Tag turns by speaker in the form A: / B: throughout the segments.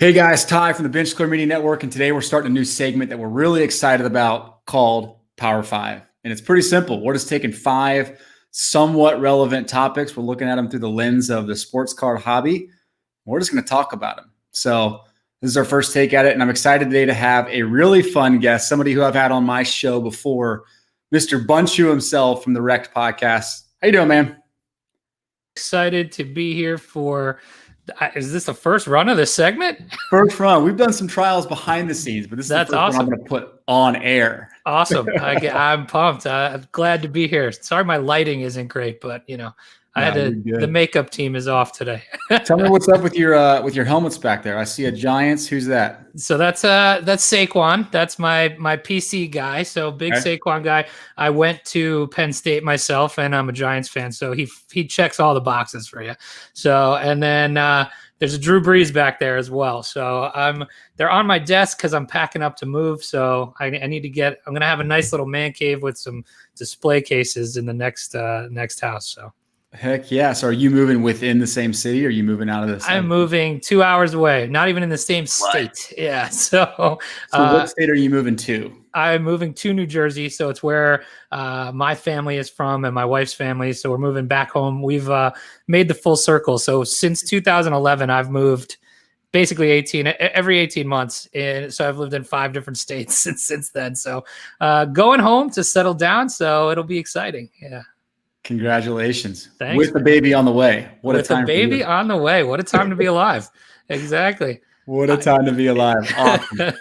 A: Hey guys, Ty from the Bench Clear Media Network, and today we're starting a new segment that we're really excited about called Power 5. And it's pretty simple. We're just taking 5 somewhat relevant topics. We're looking at them through the lens of the sports card hobby. We're just going to talk about them. So this is our first take at it, and I'm excited today to have a really fun guest, somebody who I've had on my show before, Mr. Bunchu himself from the Wrecked Podcast. How you doing, man?
B: Excited to be here for... Is this the first run of this segment?
A: First run. We've done some trials behind the scenes, but this is the first one I'm going to put on air.
B: Awesome. I'm pumped. I'm glad to be here. Sorry my lighting isn't great, but the makeup team is off today.
A: Tell me what's up with your helmets back there. I see a Giants. Who's that?
B: So that's Saquon. That's my PC guy. So big okay. Saquon guy. I went to Penn State myself, and I'm a Giants fan. So he checks all the boxes for you. So and then there's a Drew Brees back there as well. So they're on my desk because I'm packing up to move. So I need to I'm gonna have a nice little man cave with some display cases in the next house. So.
A: Heck yeah. So are you moving within the same city or are you moving out of this?
B: I'm moving 2 hours away, not even in the same state. What? Yeah. So
A: what state are you moving to?
B: I'm moving to New Jersey. So it's where my family is from and my wife's family. So we're moving back home. We've made the full circle. So since 2011, I've moved basically every 18 months. And so I've lived in 5 different states since then. So going home to settle down. So it'll be exciting. Yeah.
A: Congratulations.
B: Thanks.
A: With the baby on the way. What a time.
B: With the baby on the way. What a time to be alive. Exactly.
A: What a time to be alive. Awesome.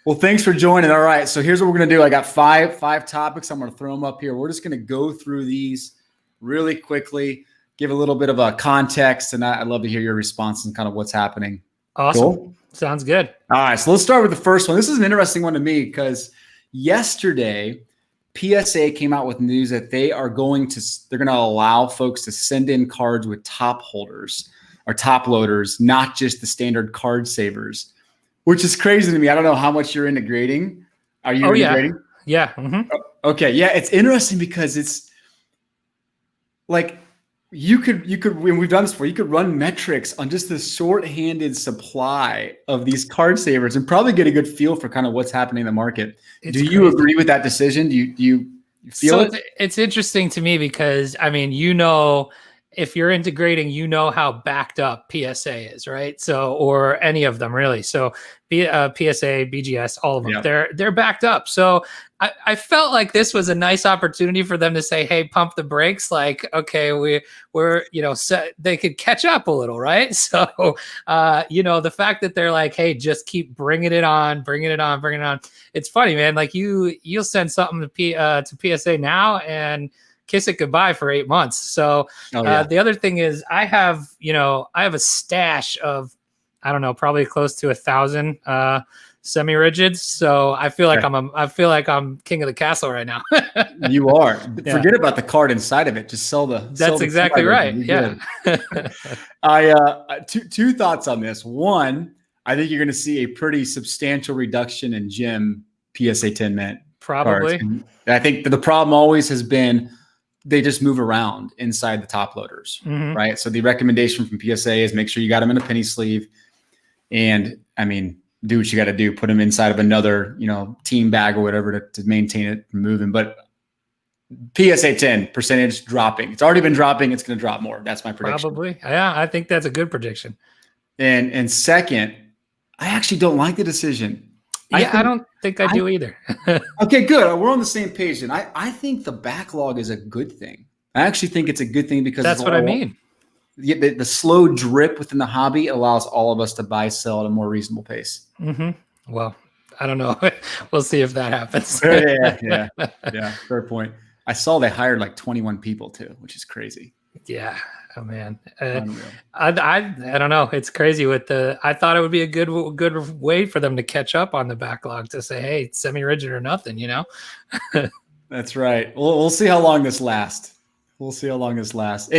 A: Well, thanks for joining. All right. So here's what we're going to do. I got five topics. I'm going to throw them up here. We're just going to go through these really quickly, give a little bit of a context, and I'd love to hear your response and kind of what's happening.
B: Awesome. Cool? Sounds good.
A: All right. So let's start with the first one. This is an interesting one to me because yesterday – PSA came out with news that they're going to allow folks to send in cards with top holders or top loaders, not just the standard card savers, which is crazy to me. I don't know how much you're into grading. Are you into grading?
B: Yeah. Mm-hmm.
A: Okay. Yeah. It's interesting because it's like you could, when we've done this before, you could run metrics on just the short-handed supply of these card savers and probably get a good feel for kind of what's happening in the market. Do you agree with that decision? Do you feel it?
B: It's interesting to me because, I mean, if you're integrating, how backed up PSA is, right? So, or any of them really. So PSA, BGS, all of them, they're backed up. So I felt like this was a nice opportunity for them to say, hey, pump the brakes. Like, okay, we're they could catch up a little, right? So, the fact that they're like, hey, just keep bringing it on. It's funny, man. Like you'll send something to PSA Now and kiss it goodbye for 8 months. So the other thing is I have a stash of, I don't know, probably close to 1,000 semi-rigids. So I feel like I'm king of the castle right now.
A: You are. Yeah. Forget about the card inside of it. Just sell the.
B: That's exactly right. Yeah.
A: Two thoughts on this. One, I think you're going to see a pretty substantial reduction in gem PSA 10 mint.
B: Probably.
A: I think the problem always has been they just move around inside the top loaders, right? So the recommendation from PSA is make sure you got them in a penny sleeve, and I mean, do what you got to do. Put them inside of another, team bag or whatever to maintain it from moving. But PSA 10 percentage dropping. It's already been dropping. It's going to drop more. That's my prediction.
B: Probably. Yeah, I think that's a good prediction.
A: And second, I actually don't like the decision.
B: Yeah, I don't think I do either.
A: Okay, good. We're on the same page. And I think the backlog is a good thing. I actually think it's a good thing because
B: that's what I mean.
A: The slow drip within the hobby allows all of us to buy, sell at a more reasonable pace.
B: Mm-hmm. Well, I don't know. We'll see if that happens.
A: Yeah. Fair point. I saw they hired like 21 people too, which is crazy.
B: Yeah. Oh man. I don't know. It's crazy I thought it would be a good way for them to catch up on the backlog to say, hey, it's semi-rigid or nothing,
A: That's right. We'll see how long this lasts. And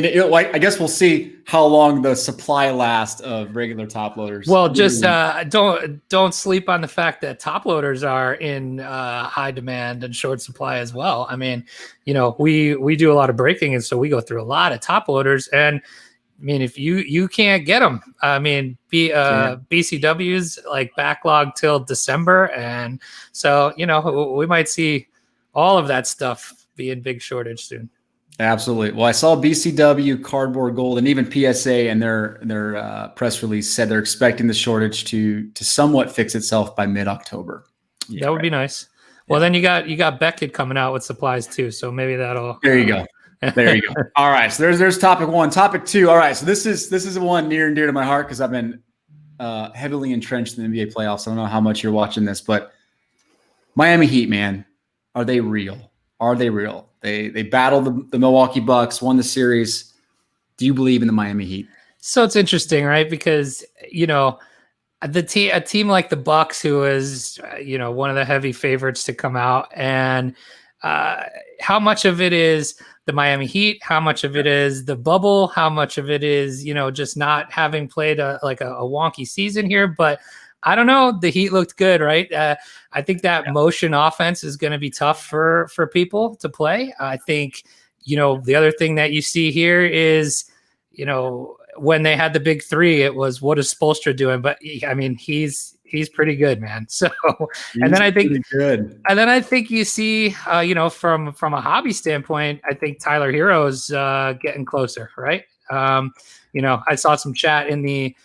A: I guess we'll see how long the supply lasts of regular top loaders.
B: Well, just don't sleep on the fact that top loaders are in high demand and short supply as well. I mean, we do a lot of breaking, and so we go through a lot of top loaders, and mean, if you can't get them, I mean, BCW's like backlog till December, and so we might see all of that stuff be in big shortage soon.
A: Absolutely. Well, I saw BCW, Cardboard Gold, and even PSA in their press release said they're expecting the shortage to somewhat fix itself by mid-October.
B: That would be nice. Well, then you got Beckett coming out with supplies too, so maybe that'll.
A: There you go. There you go. All right. So there's topic one. Topic two. All right. So this is one near and dear to my heart because I've been heavily entrenched in the NBA playoffs. I don't know how much you're watching this, but Miami Heat, man, are they real? Are they real? They battled the Milwaukee Bucks, won the series. Do you believe in the Miami Heat?
B: So it's interesting, right? Because a team like the Bucks, who is one of the heavy favorites to come out, and how much of it is the Miami Heat? How much of it is the bubble? How much of it is just not having played a wonky season here? But I don't know. The Heat looked good, right? I think that motion offense is going to be tough for people to play. I think, the other thing that you see here is, when they had the big three, it was, what is Spoelstra doing? But I mean, he's pretty good, man. So, and then I think you see, from a hobby standpoint, I think Tyler Hero's getting closer, right? I saw some chat in the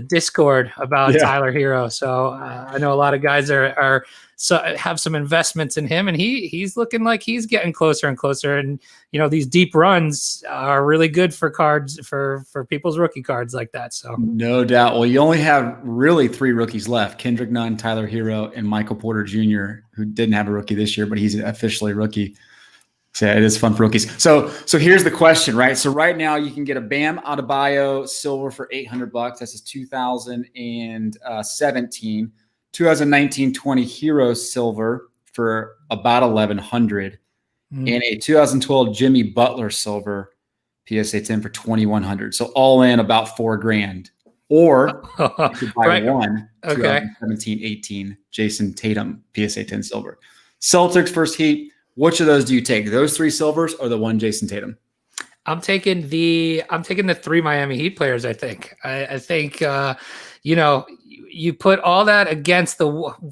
B: Discord about Tyler Hero. So I know a lot of guys have some investments in him, and he's looking like he's getting closer and closer. And these deep runs are really good for cards for people's rookie cards like that. So
A: no doubt. Well, you only have really 3 rookies left: Kendrick Nunn, Tyler Hero, and Michael Porter Jr., who didn't have a rookie this year, but he's officially a rookie. So it is fun for rookies. So here's the question, right? So right now you can get a Bam Adebayo silver for $800. That's his 2017, 2019-20 Hero silver for about $1,100, and a 2012 Jimmy Butler silver PSA 10 for $2,100. So all in about $4,000. Or you could buy one 2017-18 Jason Tatum PSA 10 silver. Celtics versus Heat. Which of those do you take? Those 3 silvers or the one Jason Tatum?
B: I'm taking the 3 Miami Heat players. I think. I think you put all that against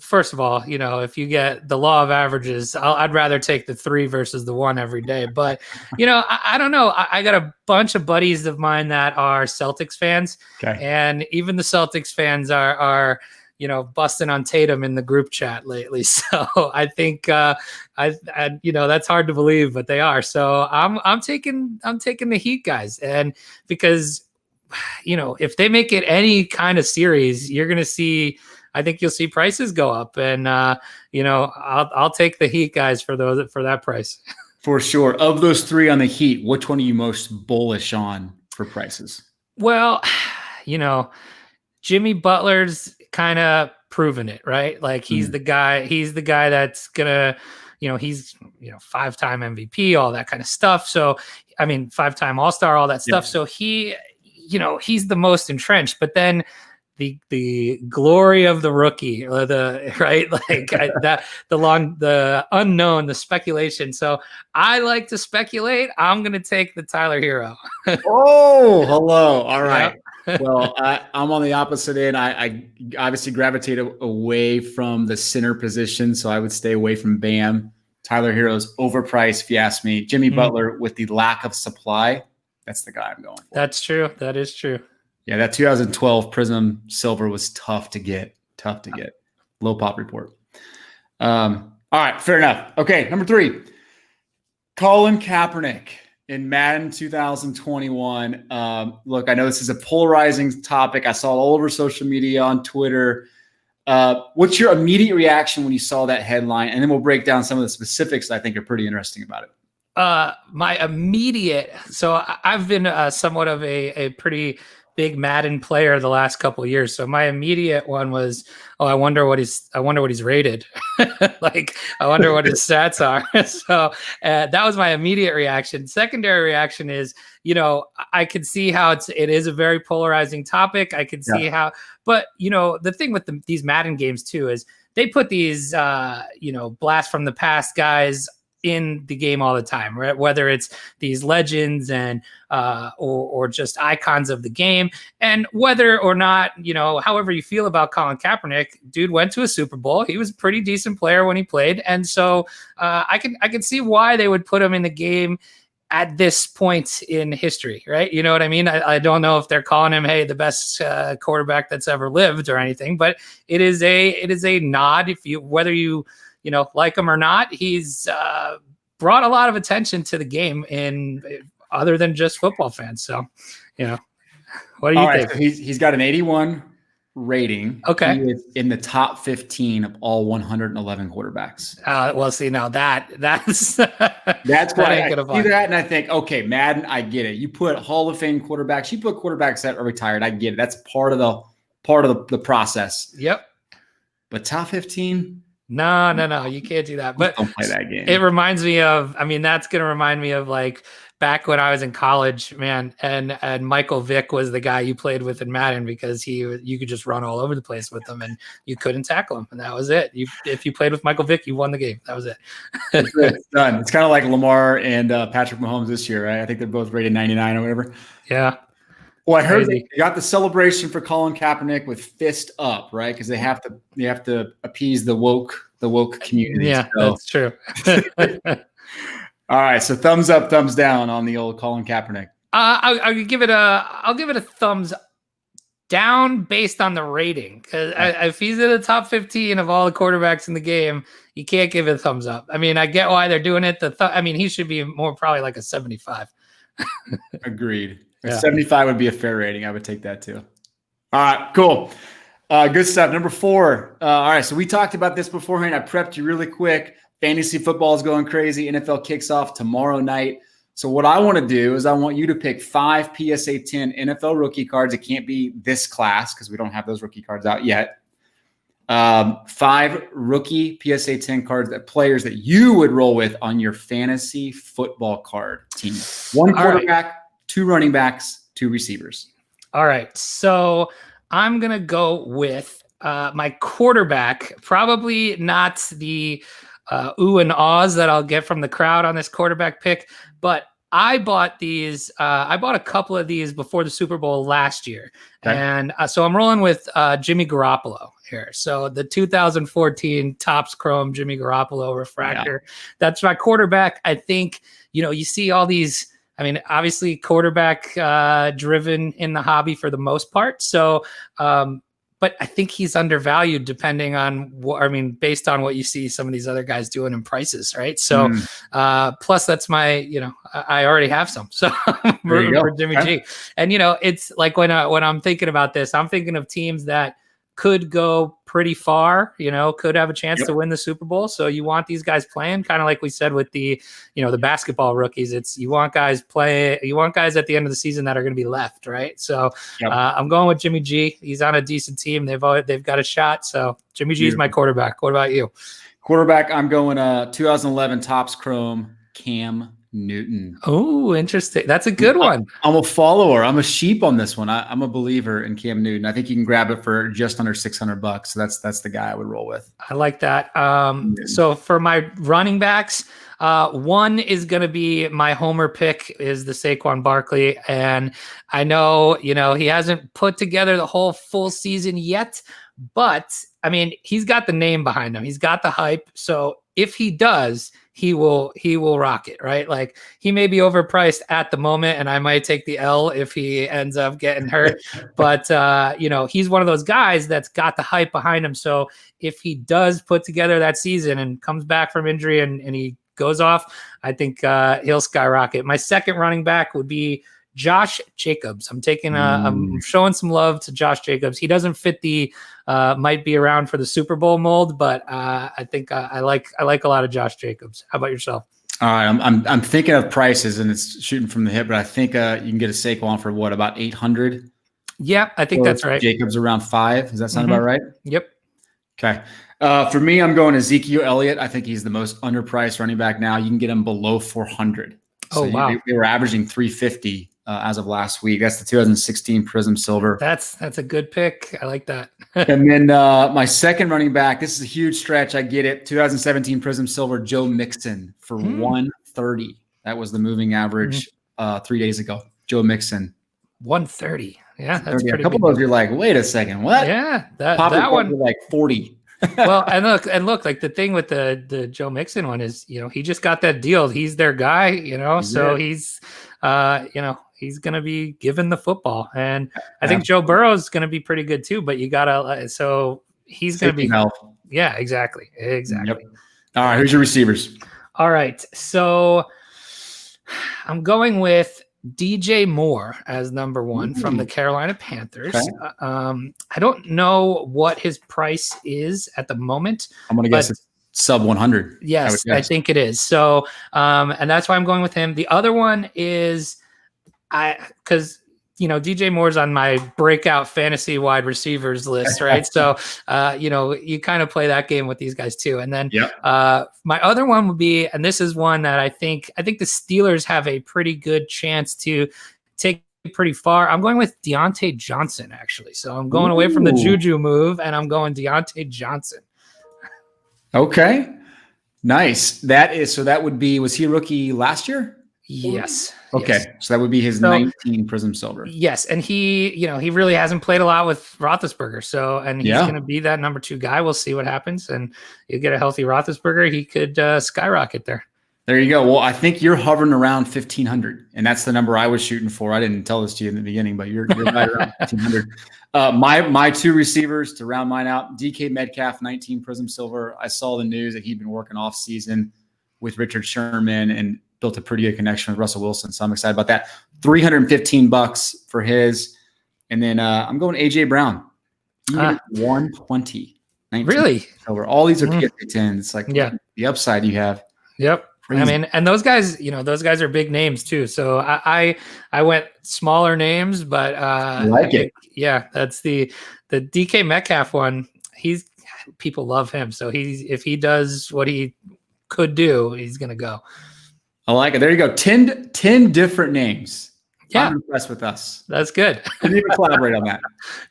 B: first of all, if you get the law of averages, I'd rather take the 3 versus the 1 every day. But I don't know. I got a bunch of buddies of mine that are Celtics fans, and even the Celtics fans are busting on Tatum in the group chat lately. So I think, that's hard to believe, but they are. So I'm taking the Heat guys. And because, if they make it any kind of series, you're going to see, I think you'll see prices go up, and I'll take the Heat guys for that price.
A: For sure. Of those 3 on the Heat, which one are you most bullish on for prices?
B: Well, Jimmy Butler's kind of proven it, right? Like he's the guy that's gonna, he's 5-time MVP, all that kind of stuff. So, I mean, 5-time All-Star, all that stuff. So he, he's the most entrenched, but then the glory of the rookie, or the unknown, the speculation. So I like to speculate. I'm going to take the Tyler Hero.
A: Oh, hello. All right. Well, I'm on the opposite end. I obviously gravitate away from the center position, so I would stay away from Bam. Tyler Hero's overpriced, if you ask me. Jimmy Butler, with the lack of supply, that's the guy I'm going for.
B: That's true. That is true.
A: Yeah, that 2012 Prism silver was tough to get. Low pop report. All right, fair enough. Okay, number 3. Colin Kaepernick in Madden 2021. Look, I know this is a polarizing topic. I saw it all over social media, on Twitter. What's your immediate reaction when you saw that headline? And then we'll break down some of the specifics that I think are pretty interesting about it.
B: My immediate, so I've been somewhat of a pretty big Madden player the last couple of years. So my immediate one was, I wonder what he's rated. Like, I wonder what his stats are. So that was my immediate reaction. Secondary reaction is, I could see how it is a very polarizing topic. I could see how, but the thing with these Madden games too is they put these, blast from the past guys in the game all the time, right? Whether it's these legends and or just icons of the game, and whether or not, however you feel about Colin Kaepernick, dude went to a Super Bowl. He was a pretty decent player when he played, and so I can see why they would put him in the game at this point in history, right? You know what I mean? I don't know if they're calling him, hey, the best quarterback that's ever lived or anything, but it is a nod. If you, whether you like him or not, he's brought a lot of attention to the game in other than just football fans. So, what do you think?
A: So he's got an 81 rating.
B: Okay.
A: He is in the top 15 of all 111 quarterbacks.
B: Well, see, now that's
A: that's why I see that, and I think, okay, Madden, I get it. You put Hall of Fame quarterbacks, you put quarterbacks that are retired, I get it. That's part of the process.
B: Yep.
A: But top 15?
B: No, you can't do that. But
A: don't play that game.
B: It reminds me of, that's going to remind me of like back when I was in college, man, and Michael Vick was the guy you played with in Madden because you could just run all over the place with him and you couldn't tackle him, and that was it. If you played with Michael Vick, you won the game. That was it.
A: It's done. It's kind of like Lamar and Patrick Mahomes this year, right? I think they're both rated 99 or whatever.
B: Yeah.
A: Well, I heard they got the celebration for Colin Kaepernick with fist up, right? Because they have to appease the woke community.
B: Yeah, so. That's true.
A: All right, so thumbs up, thumbs down on the old Colin Kaepernick.
B: I'll give it a thumbs down based on the rating, because if he's in the top 15 of all the quarterbacks in the game, you can't give it a thumbs up. I get why they're doing it. He should be more probably like a 75.
A: Agreed. Yeah. 75 would be a fair rating. I would take that too. All right, cool. Good stuff. Number 4. All right, so we talked about this beforehand. I prepped you really quick. Fantasy football is going crazy. NFL kicks off tomorrow night. So what I want to do is I want you to pick 5 PSA 10 NFL rookie cards. It can't be this class because we don't have those rookie cards out yet. 5 rookie PSA 10 cards, that players that you would roll with on your fantasy football card team. 1 quarterback, 2 running backs, 2 receivers.
B: All right. So I'm going to go with my quarterback, probably not the ooh and ahs that I'll get from the crowd on this quarterback pick, but I bought these. I bought a couple of these before the Super Bowl last year, and so I'm rolling with Jimmy Garoppolo here. So the 2014 Topps Chrome Jimmy Garoppolo refractor. Yeah. That's my quarterback. I think you see all these. Obviously quarterback driven in the hobby for the most part. So, but I think he's undervalued depending on based on what you see some of these other guys doing in prices, right? So, plus that's my, I already have some, so I'm rooting for Jimmy G. And it's like when I'm thinking about this, I'm thinking of teams that could go pretty far, could have a chance to win the Super Bowl. So you want these guys playing, kind of like we said with the, the basketball rookies. You want guys at the end of the season that are going to be left, right? So I'm going with Jimmy G. He's on a decent team. They've got a shot. So Jimmy G is my quarterback. What about you?
A: Quarterback, I'm going 2011 Topps Chrome Cam Newton.
B: Oh, interesting. That's a good one.
A: I'm a follower. I'm a sheep on this one. I'm a believer in Cam Newton. I think you can grab it for just under $600. So that's the guy I would roll with.
B: I like that. So for my running backs, one is going to be my homer pick is the Saquon Barkley. And I know, he hasn't put together the whole full season yet, but he's got the name behind him. He's got the hype. So if he does, he will rock it, right? Like he may be overpriced at the moment, and I might take the L if he ends up getting hurt. But he's one of those guys that's got the hype behind him. So if he does put together that season and comes back from injury and he goes off, I think he'll skyrocket. My second running back would be Josh Jacobs. I'm showing some love to Josh Jacobs. He doesn't fit the might be around for the Super Bowl mold, but I think I like a lot of Josh Jacobs. How about yourself?
A: All right, I'm thinking of prices, and it's shooting from the hip, but I think you can get a Saquon for what, about 800?
B: Yeah, I think that's right.
A: Jacobs around 5. Does that sound about right?
B: Yep.
A: Okay. For me, I'm going Ezekiel Elliott. I think he's the most underpriced running back now. You can get him below 400. So
B: wow.
A: They were averaging 350 as of last week. That's the 2016 Prism Silver.
B: That's a good pick. I like that.
A: And then my second running back, this is a huge stretch. I get it. 2017 Prism Silver, Joe Mixon for 130. That was the moving average 3 days ago. Joe Mixon.
B: 130. Yeah, that's pretty
A: a couple
B: good.
A: of those you're like, wait a second, what?
B: Yeah, that one
A: like 40.
B: Well, and look, like the thing with the Joe Mixon one is, he just got that deal. He's their guy, so he's he's going to be given the football. And I think Joe Burrow is going to be pretty good too, but you got to, so he's going to be, yeah, exactly. Yep.
A: All right. Who's your receivers?
B: All right. So I'm going with DJ Moore as number one from the Carolina Panthers. Okay. I don't know what his price is at the moment.
A: I'm going to guess it's sub 100.
B: Yes, I think it is. So, and that's why I'm going with him. The other one is because DJ Moore's on my breakout fantasy wide receivers list, right? So, you kind of play that game with these guys too. And then my other one would be, and this is one that I think the Steelers have a pretty good chance to take pretty far. I'm going with Deontay Johnson, actually. So I'm going away from the Juju move, and I'm going Deontay Johnson.
A: Okay, nice. That would be, was he a rookie last year?
B: Yes.
A: Okay.
B: Yes.
A: So that would be his 19 Prism Silver.
B: Yes. And he really hasn't played a lot with Roethlisberger. So, and he's going to be that number 2 guy. We'll see what happens. And you get a healthy Roethlisberger, he could skyrocket there. There
A: you go. Well, I think you're hovering around 1,500, and that's the number I was shooting for. I didn't tell this to you in the beginning, but you're right around 1,500. My 2 receivers to round mine out, DK Metcalf, 19 Prism Silver. I saw the news that he'd been working off season with Richard Sherman and built a pretty good connection with Russell Wilson. So I'm excited about that. $315 for his. And then I'm going AJ Brown. 120.
B: Really?
A: Over. All these are PSA 10. It's like the upside you have.
B: Yep. Crazy. I mean, and those guys, those guys are big names too. So I went smaller names, but
A: I like it.
B: Yeah, that's the DK Metcalf one. People love him. So if he does what he could do, he's gonna go.
A: I like it. There you go. 10 different names. Yeah. I'm impressed with us.
B: That's good.
A: Didn't even collaborate on that.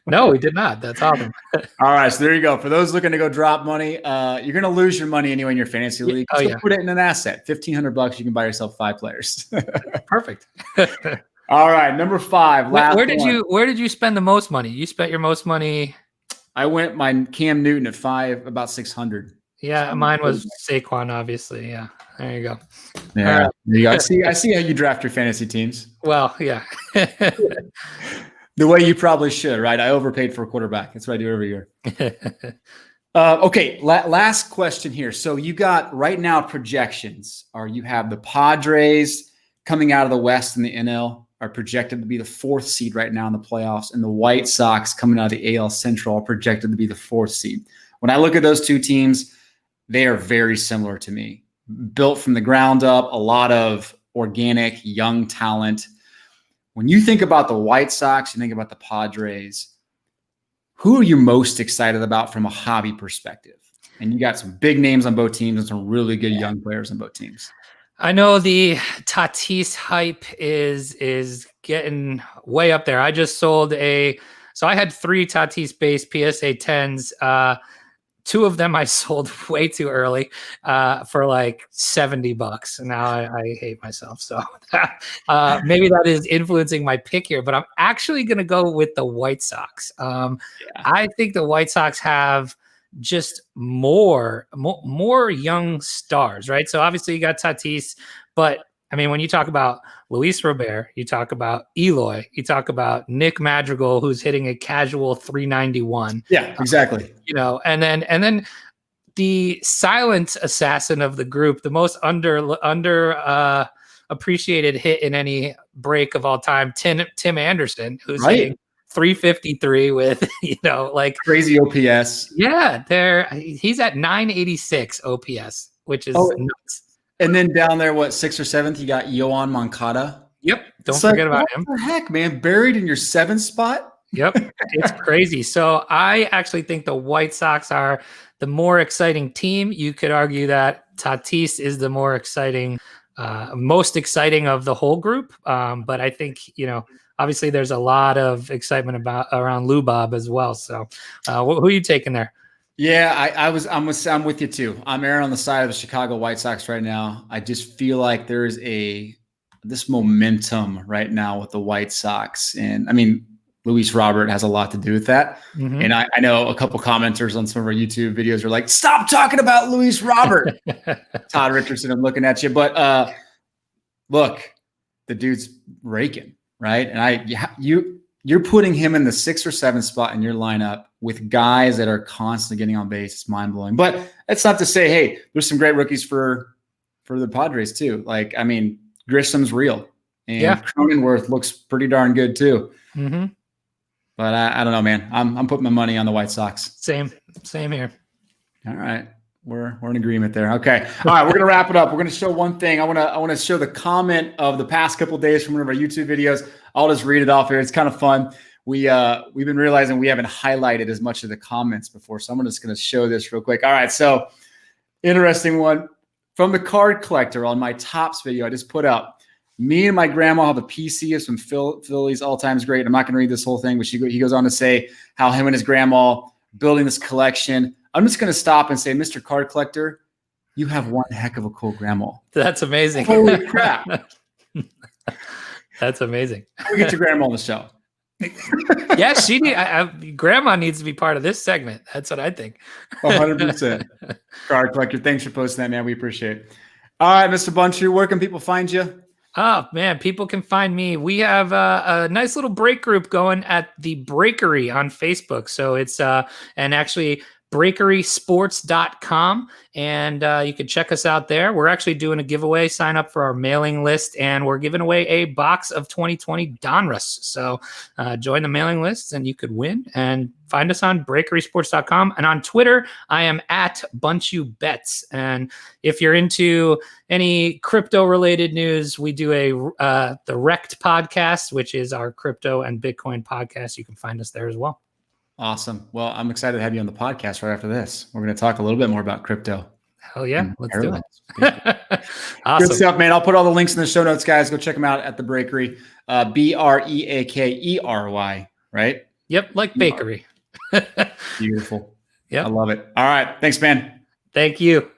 B: No, we did not. That's awesome.
A: All right. So there you go. For those looking to go drop money, you're going to lose your money anyway in your fantasy league. Put it in an asset. $1,500. You can buy yourself 5 players.
B: Perfect.
A: All right. Number 5.
B: Where did you spend the most money? You spent your most money.
A: I went my Cam Newton at 5, about 600.
B: Yeah. Mine was Saquon, obviously. Yeah. There you go.
A: Yeah, there you go. I see how you draft your fantasy teams.
B: Well, yeah.
A: The way you probably should, right? I overpaid for a quarterback. That's what I do every year. Okay, last question here. So you got right now projections. You have the Padres coming out of the West in the NL are projected to be the 4th seed right now in the playoffs, and the White Sox coming out of the AL Central are projected to be the 4th seed. When I look at those 2 teams, they are very similar to me. Built from the ground up, a lot of organic, young talent. When you think about the White Sox, you think about the Padres, who are you most excited about from a hobby perspective? And you got some big names on both teams and some really good young players on both teams.
B: I know the Tatis hype is getting way up there. I just sold so I had 3 Tatis-based PSA 10s. 2 of them I sold way too early for like $70. Now I hate myself. So maybe that is influencing my pick here, but I'm actually going to go with the White Sox. I think the White Sox have just more young stars, right? So obviously you got Tatis, but I mean, when you talk about Luis Robert, you talk about Eloy, you talk about Nick Madrigal, who's hitting a casual 391.
A: Yeah, exactly.
B: And then the silent assassin of the group, the most under appreciated hit in any break of all time, Tim Anderson, who's hitting 353 with,
A: crazy OPS.
B: Yeah, he's at 986 OPS, which is nuts.
A: And then down there, 6th or 7th, you got Yoan Moncada.
B: Yep. Don't forget about him.
A: What the heck, man? Buried in your 7th spot?
B: Yep. It's crazy. So I actually think the White Sox are the more exciting team. You could argue that Tatis is the more exciting most exciting of the whole group. But I think, obviously there's a lot of excitement around Lou Bob as well. So who are you taking there?
A: Yeah, I'm with you too. I'm erring on the side of the Chicago White Sox right now. I just feel like there's this momentum right now with the White Sox. And I mean, Luis Robert has a lot to do with that. Mm-hmm. And I know a couple commenters on some of our YouTube videos are like, stop talking about Luis Robert. Todd Richardson, I'm looking at you. But look, the dude's raking, right? And you're putting him in the 6 or 7 spot in your lineup with guys that are constantly getting on base. It's mind-blowing. But that's not to say, hey, there's some great rookies for the Padres too. Like, I mean, Grissom's real. And Cronenworth looks pretty darn good too. Mm-hmm. But I don't know, man. I'm putting my money on the White Sox.
B: Same here.
A: All right. We're in agreement there. Okay. All right. We're going to wrap it up. We're going to show one thing. I want to show the comment of the past couple of days from one of our YouTube videos. I'll just read it off here. It's kind of fun. We've been realizing we haven't highlighted as much of the comments before. So I'm just going to show this real quick. All right. So interesting one from the card collector on my Tops video. I just put up, me and my grandma have a PC of some Phillies all time's great. I'm not going to read this whole thing, but he goes on to say how him and his grandma building this collection. I'm just going to stop and say, Mr. Card Collector, you have one heck of a cool grandma.
B: That's amazing.
A: Holy crap.
B: That's amazing.
A: We get your grandma on the show.
B: Yeah, grandma needs to be part of this segment. That's what I think.
A: 100%. Card Collector, thanks for posting that, man. We appreciate it. All right, Mr. Buncher, where can people find you?
B: Oh, man, people can find me. We have a nice little break group going at the Breakery on Facebook. So it's and actually breakerysports.com, and you can check us out there. We're actually doing a giveaway. Sign up for our mailing list, and we're giving away a box of 2020 Donruss. So join the mailing list and you could win. And find us on breakerysports.com, and on Twitter I am at BunchUBets. And if you're into any crypto related news, we do the Wrecked podcast, which is our crypto and Bitcoin podcast. You can find us there as well.
A: Awesome. Well, I'm excited to have you on the podcast right after this. We're going to talk a little bit more about crypto.
B: Hell yeah. Let's do it. Awesome.
A: Good stuff, man. I'll put all the links in the show notes, guys. Go check them out at the Breakery. BREAKERY, right?
B: Yep. Like bakery.
A: Beautiful.
B: Yeah.
A: I love it. All right. Thanks, man.
B: Thank you.